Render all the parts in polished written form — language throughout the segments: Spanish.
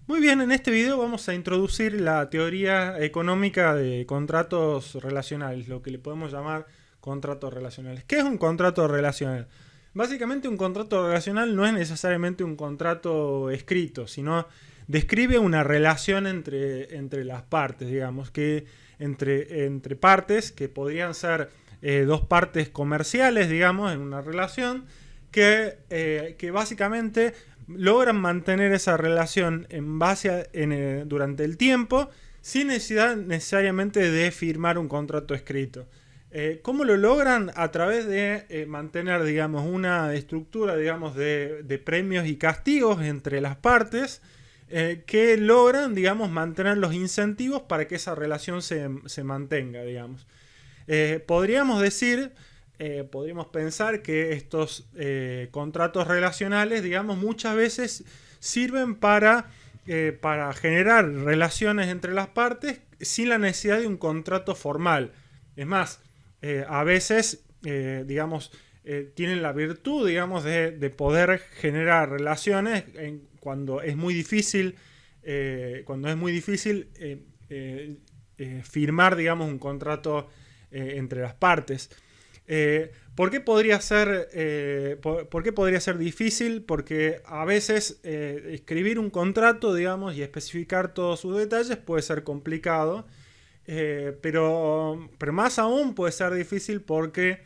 Muy bien, en este video vamos a introducir la teoría económica de contratos relacionales, lo que le podemos llamar contratos relacionales. ¿Qué es un contrato relacional? Básicamente un contrato relacional no es necesariamente un contrato escrito, sino describe una relación entre las partes, digamos, que entre partes que podrían ser dos partes comerciales, digamos, en una relación, que básicamente logran mantener esa relación en durante el tiempo sin necesidad necesariamente de firmar un contrato escrito. ¿Cómo lo logran? A través de mantener, digamos, una estructura, digamos, de premios y castigos entre las partes que logran, digamos, mantener los incentivos para que esa relación se mantenga, digamos. Podríamos decir, podríamos pensar que estos contratos relacionales, digamos, muchas veces sirven para generar relaciones entre las partes sin la necesidad de un contrato formal. Es más, a veces, digamos, tienen la virtud, digamos, de poder generar relaciones cuando es muy difícil, firmar, digamos, un contrato entre las partes. ¿Por qué podría ser, por qué podría ser difícil? Porque a veces escribir un contrato, digamos, y especificar todos sus detalles puede ser complicado, pero más aún puede ser difícil porque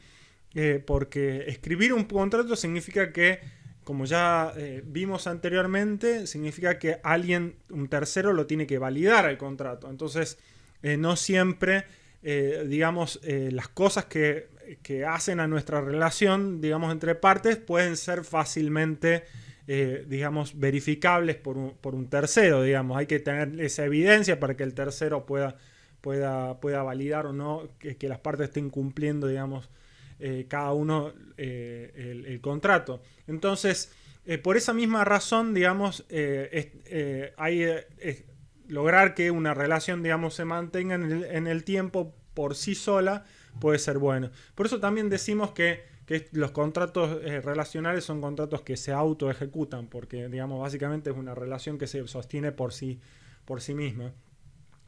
escribir un contrato significa que, como ya vimos anteriormente, significa que un tercero lo tiene que validar al contrato. Entonces, no siempre, digamos, las cosas que hacen a nuestra relación, digamos, entre partes, pueden ser fácilmente, digamos, verificables por un tercero, digamos. Hay que tener esa evidencia para que el tercero pueda validar o no que las partes estén cumpliendo, digamos, cada uno el contrato. Entonces, por esa misma razón, digamos, lograr que una relación, digamos, se mantenga en el tiempo por sí sola puede ser bueno. Por eso también decimos que los contratos relacionales son contratos que se auto ejecutan, porque, digamos, básicamente es una relación que se sostiene por sí misma.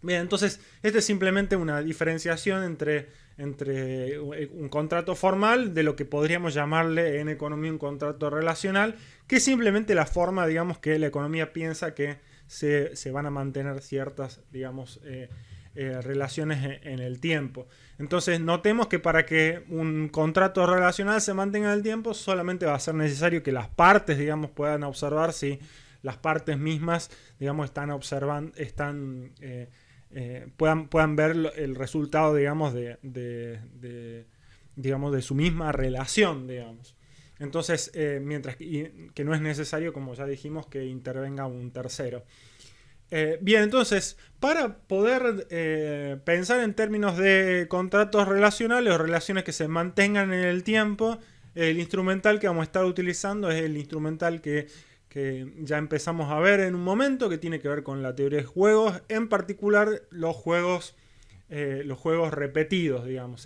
Bien, entonces, esta es simplemente una diferenciación entre un contrato formal de lo que podríamos llamarle en economía un contrato relacional, que es simplemente la forma, digamos, que la economía piensa que se van a mantener ciertas, digamos, relaciones en el tiempo. Entonces, notemos que para que un contrato relacional se mantenga en el tiempo, solamente va a ser necesario que las partes, digamos, puedan observar si las partes mismas, digamos, puedan ver el resultado, digamos, digamos, de su misma relación, digamos. Entonces, mientras que no es necesario, como ya dijimos, que intervenga un tercero. Bien, entonces, para poder pensar en términos de contratos relacionales o relaciones que se mantengan en el tiempo, el instrumental que vamos a estar utilizando es el instrumental que ya empezamos a ver en un momento, que tiene que ver con la teoría de juegos, en particular los juegos repetidos, digamos.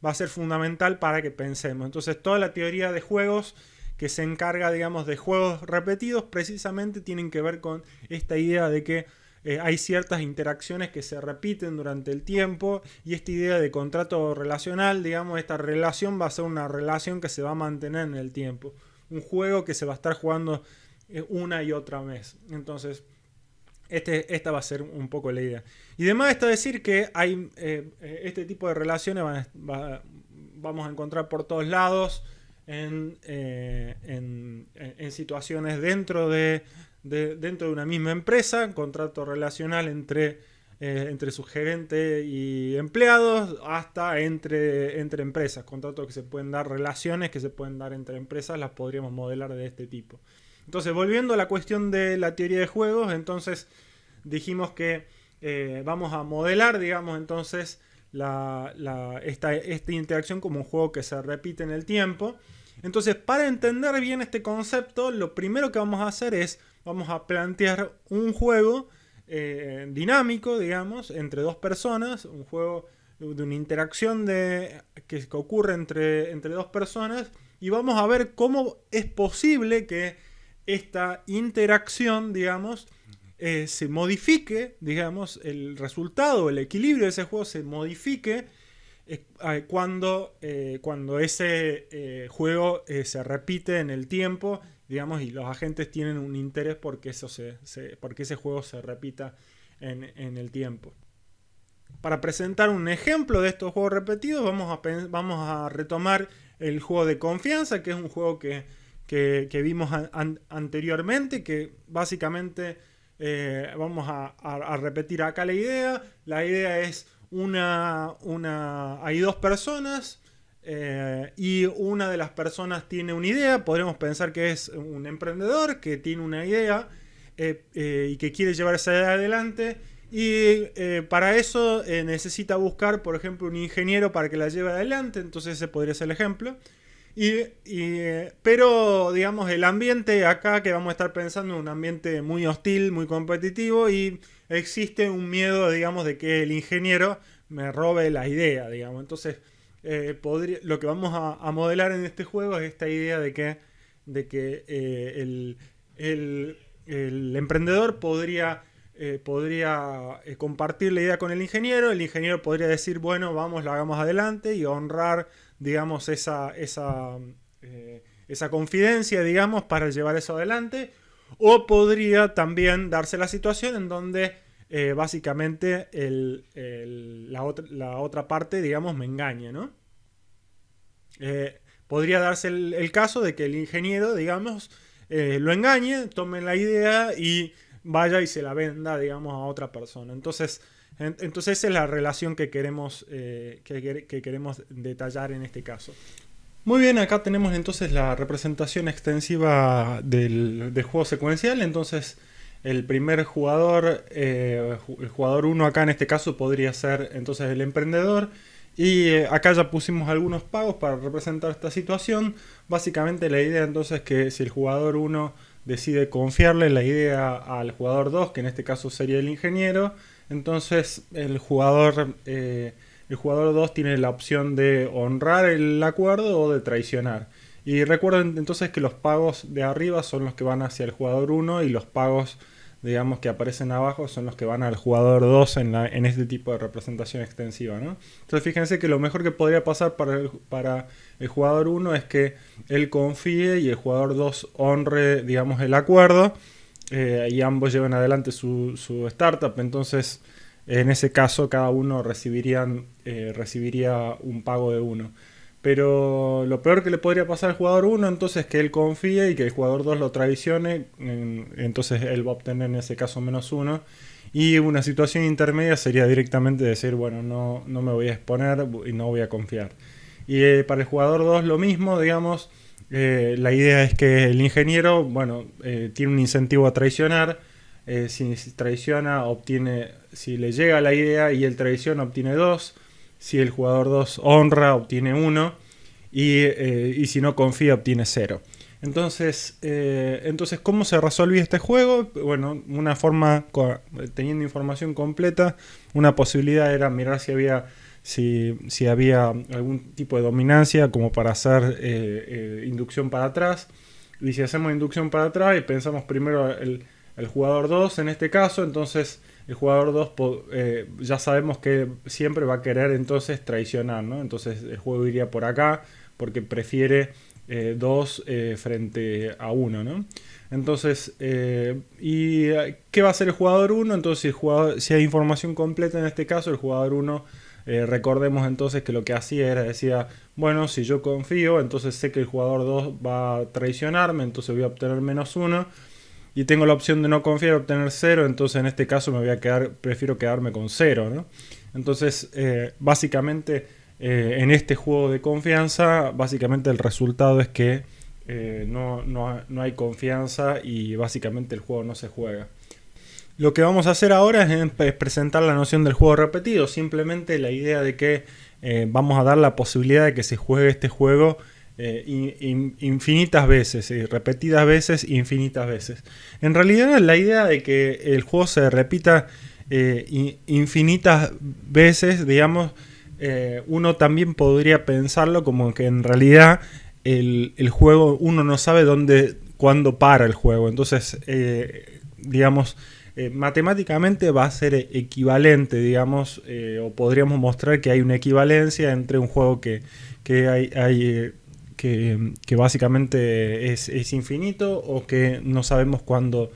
Va a ser fundamental para que pensemos. Entonces, toda la teoría de juegos que se encarga, digamos, de juegos repetidos, precisamente tienen que ver con esta idea de que hay ciertas interacciones que se repiten durante el tiempo, y esta idea de contrato relacional, digamos, esta relación va a ser una relación que se va a mantener en el tiempo. Un juego que se va a estar jugando una y otra vez. Entonces, esta va a ser un poco la idea. Y además está decir que hay este tipo de relaciones vamos a encontrar por todos lados en situaciones dentro de una misma empresa, contrato relacional entre su gerente y empleados, hasta entre empresas, contratos que se pueden dar, relaciones que se pueden dar entre empresas, las podríamos modelar de este tipo. Entonces, volviendo a la cuestión de la teoría de juegos, entonces dijimos que vamos a modelar, digamos, entonces esta interacción como un juego que se repite en el tiempo. Entonces, para entender bien este concepto, lo primero que vamos a hacer es, vamos a plantear un juego dinámico, digamos, entre dos personas, un juego de una interacción que ocurre entre dos personas, y vamos a ver cómo es posible que esta interacción, digamos, se modifique, digamos, el resultado, el equilibrio de ese juego se modifique cuando ese juego se repite en el tiempo, digamos, y los agentes tienen un interés porque porque ese juego se repita en el tiempo. Para presentar un ejemplo de estos juegos repetidos, vamos a retomar el juego de confianza, que es un juego que vimos anteriormente, que básicamente vamos a repetir acá la idea. La idea es hay dos personas y una de las personas tiene una idea. Podremos pensar que es un emprendedor que tiene una idea y que quiere llevar esa idea adelante. Y para eso necesita buscar, por ejemplo, un ingeniero para que la lleve adelante. Entonces ese podría ser el ejemplo. Pero, digamos, el ambiente acá que vamos a estar pensando es un ambiente muy hostil, muy competitivo, y existe un miedo, digamos, de que el ingeniero me robe la idea, digamos. Entonces, lo que vamos a modelar en este juego es esta idea de que el emprendedor podría compartir la idea con el ingeniero podría decir, bueno, vamos, la hagamos adelante, y honrar, digamos, esa confidencia, digamos, para llevar eso adelante. O podría también darse la situación en donde básicamente la otra parte, digamos, me engañe, ¿no? Podría darse el caso de que el ingeniero, digamos, lo engañe, tome la idea y vaya y se la venda, digamos, a otra persona. Entonces esa es la relación que queremos detallar en este caso. Muy bien, acá tenemos entonces la representación extensiva del juego secuencial. Entonces el primer jugador, el jugador 1 acá en este caso podría ser entonces el emprendedor. Y acá ya pusimos algunos pagos para representar esta situación. Básicamente la idea entonces es que si el jugador 1 decide confiarle la idea al jugador 2, que en este caso sería el ingeniero, entonces el jugador 2 tiene la opción de honrar el acuerdo o de traicionar. Y recuerden entonces que los pagos de arriba son los que van hacia el jugador 1 y los pagos, digamos, que aparecen abajo son los que van al jugador 2 en este tipo de representación extensiva, ¿no? Entonces fíjense que lo mejor que podría pasar para el jugador 1 es que él confíe y el jugador 2 honre, digamos, el acuerdo, y ambos lleven adelante su startup. Entonces en ese caso cada uno recibiría un pago de 1. Pero lo peor que le podría pasar al jugador 1 entonces es que él confíe y que el jugador 2 lo traicione. Entonces él va a obtener en ese caso -1. Y una situación intermedia sería directamente decir, bueno, no me voy a exponer y no voy a confiar. Y para el jugador 2 lo mismo, digamos. La idea es que el ingeniero, bueno, tiene un incentivo a traicionar. Si traiciona, si le llega la idea y él traiciona, obtiene 2. Si el jugador 2 honra, obtiene 1. Y si no confía, obtiene 0. Entonces, ¿cómo se resolvía este juego? Bueno, una forma, teniendo información completa, una posibilidad era mirar si había algún tipo de dominancia como para hacer inducción para atrás. Y si hacemos inducción para atrás y pensamos primero el jugador 2 en este caso, entonces el jugador 2 ya sabemos que siempre va a querer entonces traicionar, ¿no? Entonces el juego iría por acá porque prefiere 2 frente a 1, ¿no? Entonces, ¿y qué va a hacer el jugador 1? Entonces, si hay información completa en este caso, el jugador 1, recordemos entonces que lo que hacía decía, bueno, si yo confío, entonces sé que el jugador 2 va a traicionarme, entonces voy a obtener -1. Y tengo la opción de no confiar y obtener 0, entonces en este caso prefiero quedarme con 0, ¿no? Entonces, básicamente, en este juego de confianza, básicamente el resultado es que no hay confianza y básicamente el juego no se juega. Lo que vamos a hacer ahora es presentar la noción del juego repetido, simplemente la idea de que vamos a dar la posibilidad de que se juegue este juego infinitas veces, repetidas veces, infinitas veces. En realidad la idea de que el juego se repita infinitas veces, digamos, uno también podría pensarlo como que en realidad el juego, uno no sabe cuándo para el juego. Entonces, digamos, matemáticamente va a ser equivalente, digamos, o podríamos mostrar que hay una equivalencia entre un juego que que básicamente es infinito o que no sabemos cuándo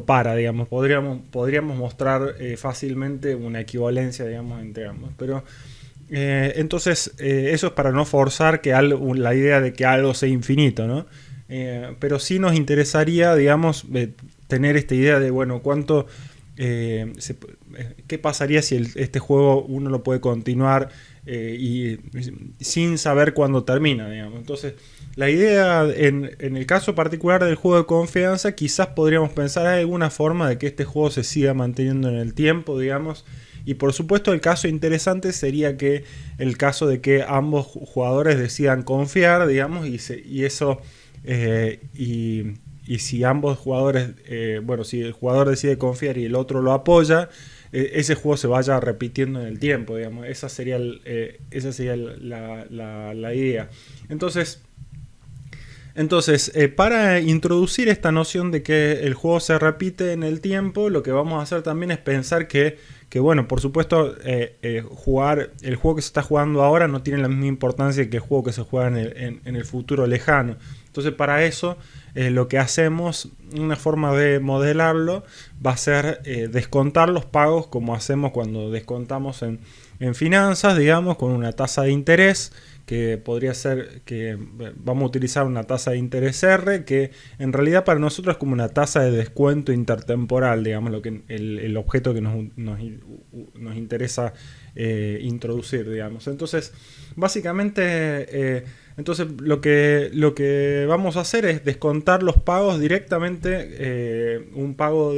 para, digamos. Podríamos mostrar fácilmente una equivalencia, digamos, entre ambos. Pero entonces eso es para no forzar que la idea de que algo sea infinito, ¿no? Pero sí nos interesaría, digamos, tener esta idea de, bueno, qué pasaría si este juego uno lo puede continuar y sin saber cuándo termina, digamos. Entonces, la idea en el caso particular del juego de confianza, quizás podríamos pensar en alguna forma de que este juego se siga manteniendo en el tiempo, digamos. Y por supuesto el caso interesante sería que el caso de que ambos jugadores decidan confiar, digamos, y eso y si ambos jugadores, si el jugador decide confiar y el otro lo apoya, ese juego se vaya repitiendo en el tiempo, digamos. Esa sería la idea. Entonces, para introducir esta noción de que el juego se repite en el tiempo, lo que vamos a hacer también es pensar que bueno, por supuesto, el juego que se está jugando ahora no tiene la misma importancia que el juego que se juega en el futuro lejano. Entonces, para eso, lo que hacemos, una forma de modelarlo, va a ser descontar los pagos como hacemos cuando descontamos en finanzas, digamos, con una tasa de interés, que podría ser que vamos a utilizar una tasa de interés R, que en realidad para nosotros es como una tasa de descuento intertemporal, digamos, el objeto que nos interesa introducir, digamos. Entonces, básicamente, lo que vamos a hacer es descontar los pagos directamente, un pago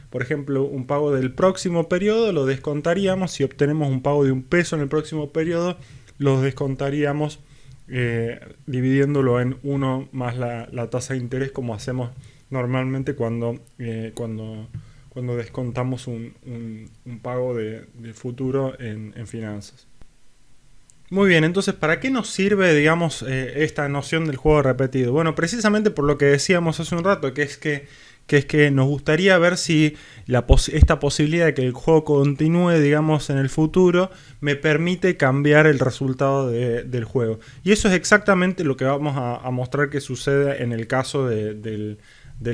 por ejemplo, un pago del próximo periodo lo descontaríamos. Si obtenemos un pago de $1 en el próximo periodo, los descontaríamos dividiéndolo en 1 más la tasa de interés, como hacemos normalmente cuando descontamos un pago de futuro en finanzas. Muy bien, entonces, ¿para qué nos sirve, digamos, esta noción del juego repetido? Bueno, precisamente por lo que decíamos hace un rato, que es que nos gustaría ver si esta posibilidad de que el juego continúe, digamos, en el futuro, me permite cambiar el resultado del juego. Y eso es exactamente lo que vamos a mostrar que sucede en el caso del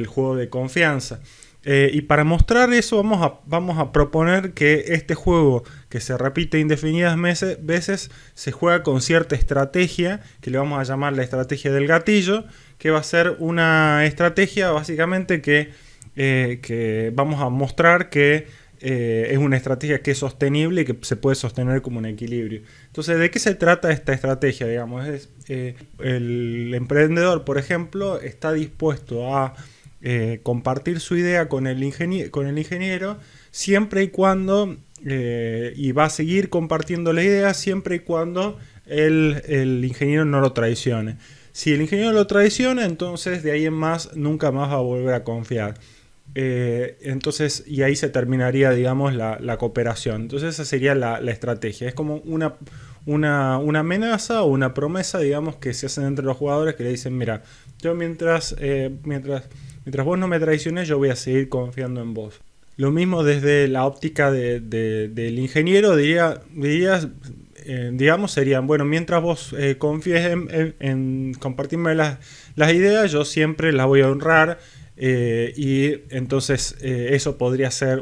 juego de confianza. Y para mostrar eso vamos a proponer que este juego, que se repite indefinidas veces, se juega con cierta estrategia, que le vamos a llamar la estrategia del gatillo, que va a ser una estrategia básicamente que vamos a mostrar que es una estrategia que es sostenible y que se puede sostener como un equilibrio. Entonces, ¿de qué se trata esta estrategia? Digamos, el emprendedor, por ejemplo, está dispuesto a compartir su idea con el ingeniero siempre y cuando y va a seguir compartiendo la idea siempre y cuando el ingeniero no lo traicione. Si el ingeniero lo traiciona, entonces de ahí en más nunca más va a volver a confiar. Entonces, y ahí se terminaría, digamos, la cooperación. Entonces esa sería la estrategia. Es como una amenaza o una promesa, digamos, que se hacen entre los jugadores, que le dicen, mira, yo mientras vos no me traiciones, yo voy a seguir confiando en vos. Lo mismo desde la óptica del ingeniero, digamos, serían, bueno, mientras vos confíes en compartirme las ideas, yo siempre las voy a honrar, y entonces eso podría ser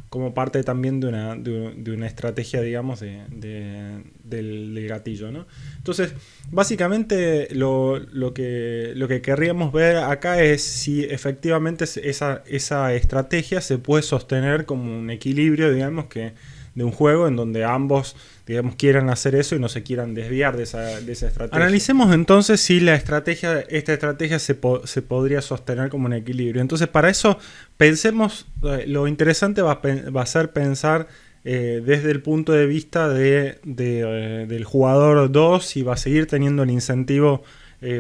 como parte también de una estrategia, digamos, del gatillo, ¿no? Entonces, básicamente lo que querríamos ver acá es si efectivamente esa estrategia se puede sostener como un equilibrio, digamos, de un juego en donde ambos, digamos, quieran hacer eso y no se quieran desviar de esa estrategia. Analicemos entonces si esta estrategia se podría sostener como un equilibrio. Entonces, para eso pensemos, lo interesante va a ser pensar desde el punto de vista del jugador 2, si va a seguir teniendo el incentivo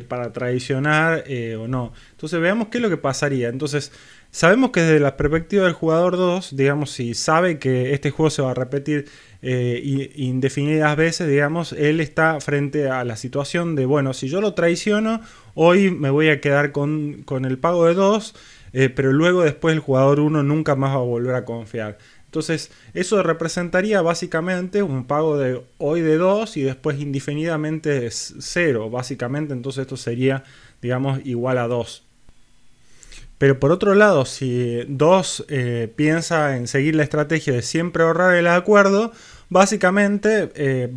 para traicionar o no. Entonces veamos qué es lo que pasaría. Entonces, sabemos que desde la perspectiva del jugador 2, digamos, si sabe que este juego se va a repetir indefinidas veces, digamos, él está frente a la situación de, bueno, si yo lo traiciono, hoy me voy a quedar con el pago de 2, pero luego después el jugador 1 nunca más va a volver a confiar. Entonces eso representaría básicamente un pago de hoy de 2 y después indefinidamente 0, básicamente. Entonces esto sería, digamos, igual a 2. Pero por otro lado, si 2 piensa en seguir la estrategia de siempre ahorrar el acuerdo, básicamente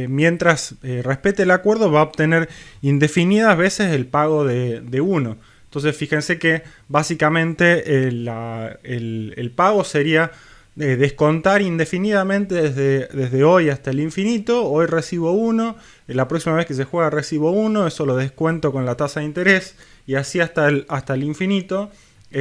mientras respete el acuerdo va a obtener indefinidas veces el pago de 1. Entonces fíjense que básicamente el pago sería descontar indefinidamente desde hoy hasta el infinito. Hoy recibo 1, la próxima vez que se juega recibo 1, eso lo descuento con la tasa de interés y así hasta el infinito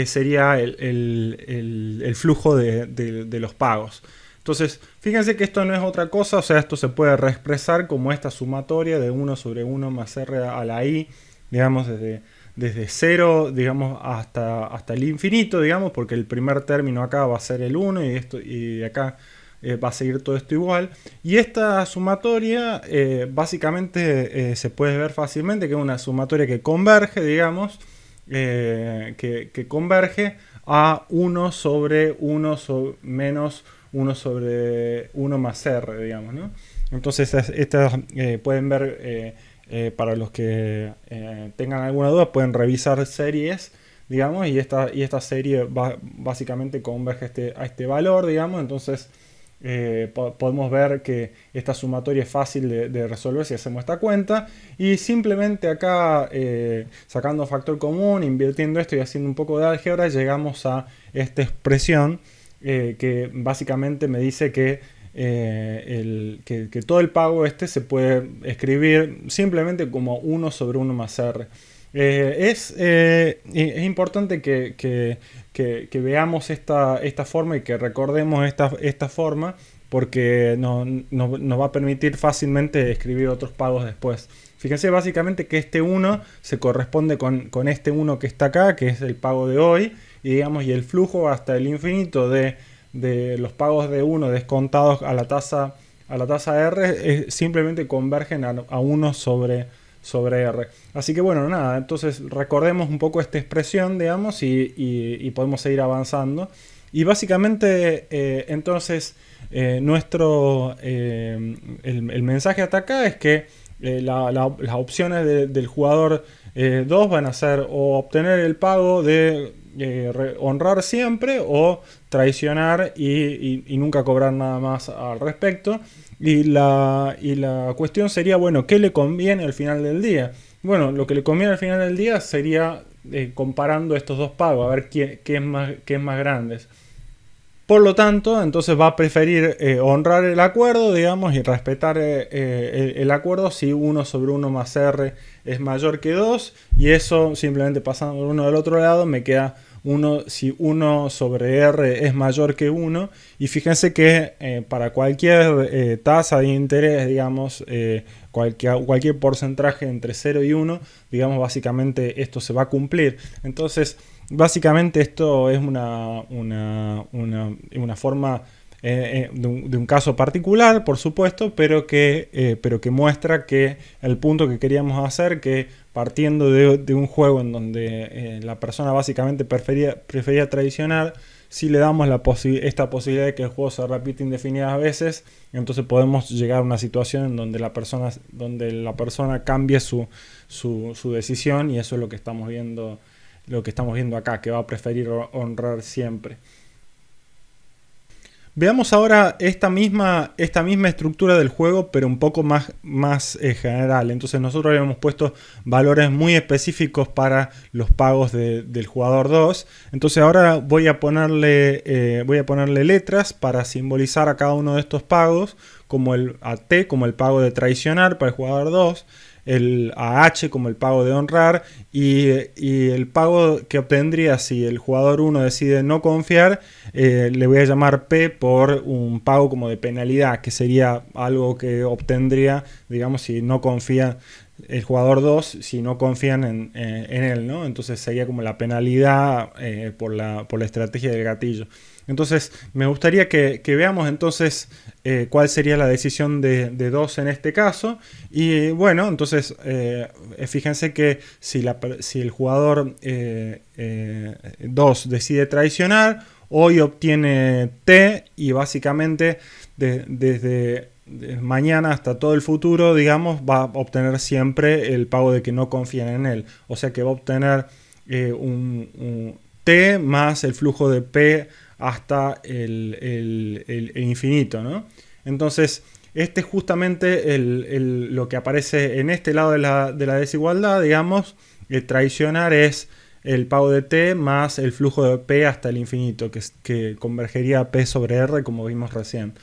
sería el flujo de los pagos. Entonces, fíjense que esto no es otra cosa, o sea, esto se puede reexpresar como esta sumatoria de 1 sobre 1 más r a la i, digamos, desde 0, digamos, hasta el infinito, digamos, porque el primer término acá va a ser el 1 y de acá va a seguir todo esto igual. Y esta sumatoria básicamente se puede ver fácilmente que es una sumatoria que converge, digamos, que converge a 1 sobre 1 menos 1 sobre 1 más r, digamos, ¿no? Entonces estas pueden ver, para los que tengan alguna duda, pueden revisar series, digamos, y esta serie básicamente converge a este valor, digamos. Entonces podemos ver que esta sumatoria es fácil de resolver si hacemos esta cuenta, y simplemente acá sacando factor común, invirtiendo esto y haciendo un poco de álgebra, llegamos a esta expresión que básicamente me dice que todo el pago se puede escribir simplemente como 1 sobre 1 más r. Es importante que veamos esta forma y que recordemos esta forma, porque nos va a permitir fácilmente escribir otros pagos después. Fíjense básicamente que este 1 se corresponde con este 1 que está acá, que es el pago de hoy, y el flujo hasta el infinito de los pagos de 1 descontados a la tasa R simplemente convergen a 1 sobre R. Así que bueno, nada, entonces recordemos un poco esta expresión, digamos, y podemos seguir avanzando. Y básicamente entonces el mensaje hasta acá es que las opciones del jugador 2 van a ser o obtener el pago de honrar siempre o traicionar y nunca cobrar nada más al respecto. Y la cuestión sería, bueno, ¿qué le conviene al final del día? Bueno, lo que le conviene al final del día sería comparando estos dos pagos, a ver qué es más grande. Por lo tanto, entonces va a preferir honrar el acuerdo, digamos, y respetar el acuerdo si 1 sobre 1 más r es mayor que 2, y eso simplemente pasando uno del otro lado me queda 1 si 1 sobre r es mayor que 1, y fíjense que para cualquier tasa de interés, digamos, cualquier porcentaje entre 0 y 1, digamos, básicamente esto se va a cumplir. Entonces, básicamente esto es una forma de un caso particular, por supuesto, pero que muestra que el punto que queríamos hacer, que partiendo de un juego en donde la persona básicamente prefería traicionar, si le damos esta posibilidad de que el juego se repite indefinidas veces, entonces podemos llegar a una situación en donde la persona cambie su decisión, y eso es lo que estamos viendo acá, que va a preferir honrar siempre. Veamos ahora esta misma estructura del juego, pero un poco más general. Entonces nosotros habíamos puesto valores muy específicos para los pagos del jugador 2. Entonces ahora voy a ponerle letras para simbolizar a cada uno de estos pagos, como el AT como el pago de traicionar para el jugador 2, el AH como el pago de honrar, y el pago que obtendría si el jugador 1 decide no confiar, le voy a llamar P por un pago como de penalidad, que sería algo que obtendría, digamos, si no confía el jugador 2, si no confían en él, ¿no? Entonces sería como la penalidad por la estrategia del gatillo. Entonces, me gustaría que veamos entonces cuál sería la decisión de 2 en este caso. Y bueno, entonces, fíjense que si el jugador 2 decide traicionar, hoy obtiene T y básicamente desde mañana hasta todo el futuro, digamos, va a obtener siempre el pago de que no confían en él. O sea que va a obtener un T más el flujo de P hasta el infinito, ¿no? Entonces, este es justamente lo que aparece en este lado de la desigualdad, digamos. Traicionar es el pago de T más el flujo de P hasta el infinito, que convergería a P sobre R, como vimos recién.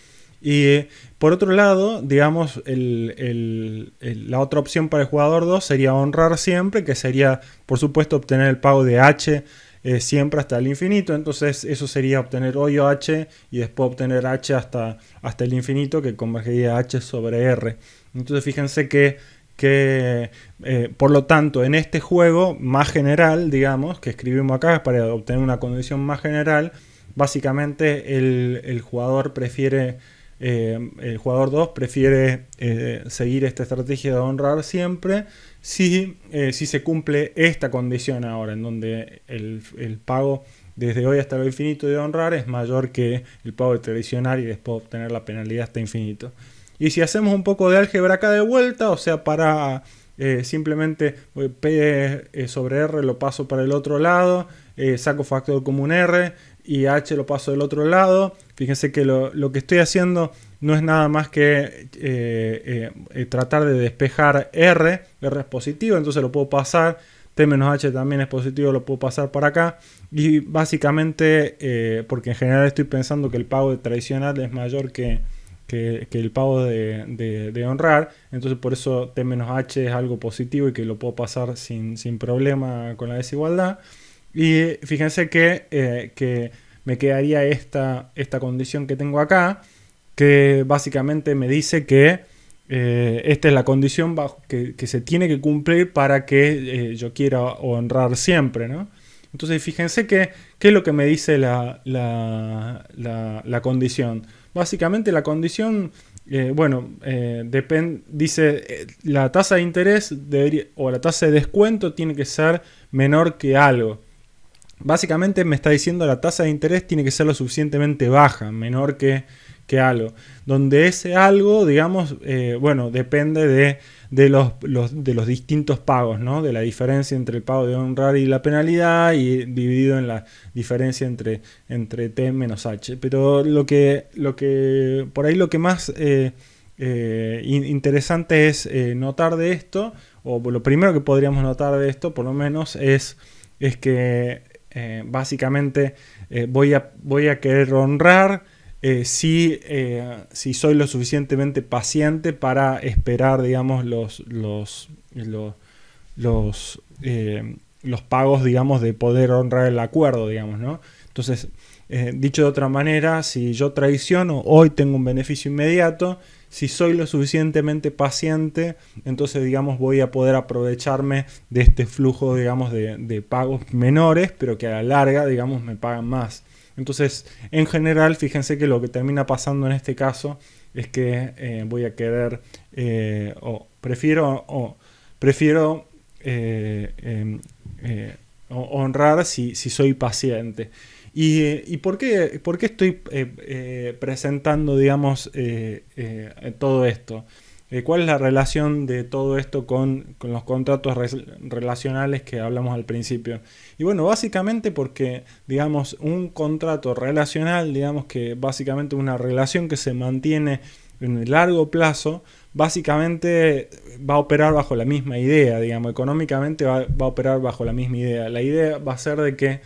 Y por otro lado, digamos, la otra opción para el jugador 2 sería honrar siempre, que sería, por supuesto, obtener el pago de H siempre hasta el infinito. Entonces eso sería obtener hoy H y después obtener H hasta el infinito, que convergería H sobre R. Entonces fíjense que por lo tanto, en este juego más general, digamos, que escribimos acá para obtener una condición más general, básicamente el jugador prefiere... el jugador 2 prefiere seguir esta estrategia de honrar siempre si se cumple esta condición ahora, en donde el pago desde hoy hasta el infinito de honrar es mayor que el pago de traicionar y después obtener la penalidad hasta infinito. Y si hacemos un poco de álgebra acá de vuelta, o sea, para simplemente P sobre R lo paso para el otro lado, saco factor común R y H lo paso del otro lado. Fíjense que lo que estoy haciendo no es nada más que tratar de despejar R. R es positivo, entonces lo puedo pasar. T menos H también es positivo, lo puedo pasar para acá. Y básicamente, porque en general estoy pensando que el pago de traicionar es mayor que el pago de honrar, entonces por eso T menos H es algo positivo y que lo puedo pasar sin problema con la desigualdad. Y fíjense que me quedaría esta condición que tengo acá, que básicamente me dice que esta es la condición que se tiene que cumplir para que yo quiera honrar siempre, ¿no? Entonces fíjense qué es lo que me dice la condición. Básicamente la condición, dice la tasa de interés o la tasa de descuento tiene que ser menor que algo. Básicamente me está diciendo la tasa de interés tiene que ser lo suficientemente baja, menor que algo. Donde ese algo, digamos, depende de los distintos pagos, ¿no? De la diferencia entre el pago de honrar y la penalidad y dividido en la diferencia entre T menos H. Pero lo que por ahí lo que más interesante es notar de esto, o lo primero que podríamos notar de esto, por lo menos, es que básicamente voy a querer honrar si soy lo suficientemente paciente para esperar, digamos, los pagos, digamos, de poder honrar el acuerdo, digamos, ¿no? Entonces, dicho de otra manera, si yo traiciono, hoy tengo un beneficio inmediato. Si soy lo suficientemente paciente, entonces, digamos, voy a poder aprovecharme de este flujo, digamos, de pagos menores, pero que a la larga, digamos, me pagan más. Entonces, en general, fíjense que lo que termina pasando en este caso es que voy a querer, prefiero honrar si soy paciente. ¿Y por qué estoy presentando, digamos, todo esto? ¿Cuál es la relación de todo esto con los contratos relacionales que hablamos al principio? Y bueno, básicamente porque, digamos, un contrato relacional, digamos que básicamente una relación que se mantiene en el largo plazo, básicamente va a operar bajo la misma idea, digamos, económicamente va a operar bajo la misma idea. La idea va a ser de que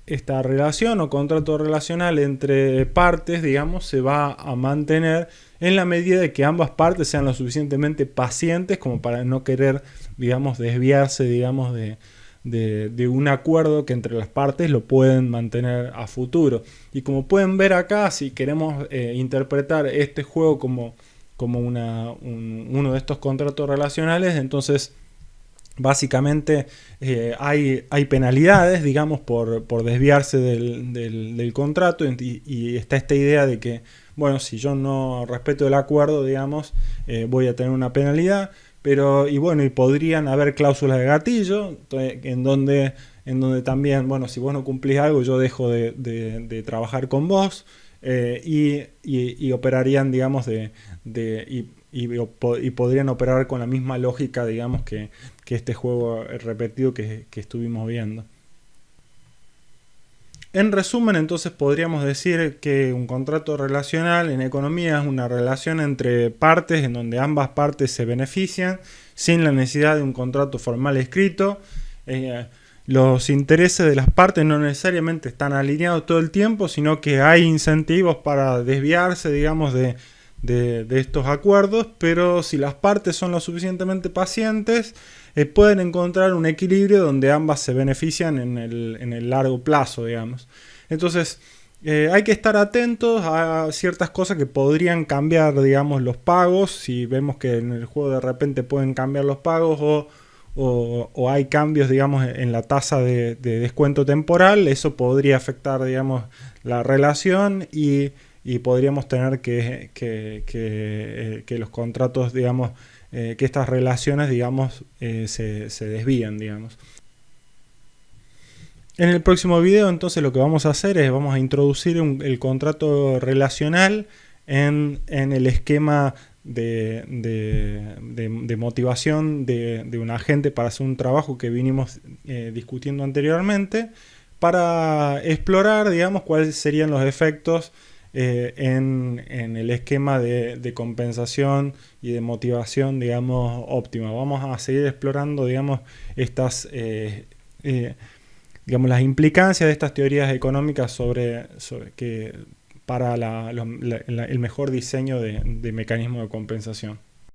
esta relación o contrato relacional entre partes, digamos, se va a mantener en la medida de que ambas partes sean lo suficientemente pacientes como para no querer, digamos, desviarse, digamos, de un acuerdo que entre las partes lo pueden mantener a futuro. Y como pueden ver acá, si queremos interpretar este juego como uno de estos contratos relacionales, entonces Básicamente hay penalidades, digamos, por desviarse del contrato y está esta idea de que, bueno, si yo no respeto el acuerdo, digamos, voy a tener una penalidad, pero, y bueno, y podrían haber cláusulas de gatillo, en donde también, bueno, si vos no cumplís algo, yo dejo de trabajar con vos, y operarían, digamos, y podrían operar con la misma lógica, digamos, que este juego repetido que estuvimos viendo. En resumen, entonces podríamos decir que un contrato relacional en economía es una relación entre partes en donde ambas partes se benefician sin la necesidad de un contrato formal escrito. Los intereses de las partes no necesariamente están alineados todo el tiempo, sino que hay incentivos para desviarse, digamos, de estos acuerdos, pero si las partes son lo suficientemente pacientes, pueden encontrar un equilibrio donde ambas se benefician en el largo plazo, digamos. Entonces, hay que estar atentos a ciertas cosas que podrían cambiar, digamos, los pagos. Si vemos que en el juego de repente pueden cambiar los pagos o hay cambios, digamos, en la tasa de descuento temporal, eso podría afectar, digamos, la relación y podríamos tener que los contratos, digamos, que estas relaciones, digamos, se desvíen, digamos. En el próximo video, entonces, lo que vamos a hacer es vamos a introducir el contrato relacional en el esquema de motivación de un agente para hacer un trabajo que vinimos discutiendo anteriormente, para explorar, digamos, cuáles serían los efectos en el esquema de compensación y de motivación, digamos, óptima. Vamos a seguir explorando, digamos, estas digamos, las implicancias de estas teorías económicas sobre que para el mejor diseño de mecanismos de compensación.